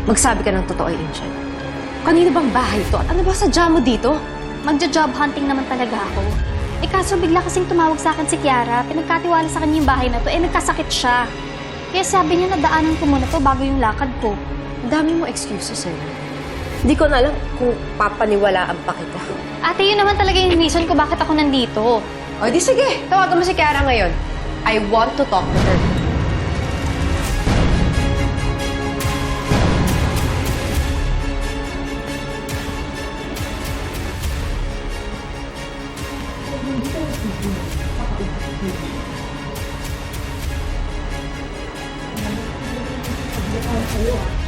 Magsabi ka ng totoo, Angel. Kanino bang bahay to? At ano ba sadya mo dito? Magja-job hunting naman talaga ako. Eh kaso bigla kasing tumawag sa akin si Kiara. Pinagkatiwala sa kanya yung bahay na to. Eh nagkasakit siya. Kaya sabi niya nadaanan ko muna to bago yung lakad ko. Ang dami mo excuses eh. Hindi ko na alam kung papaniwalaan pa kita. Ate, yun naman talaga yung reason ko bakit ako nandito. O di sige, tawagan mo si Kiara ngayon. I want to talk to her. Hello.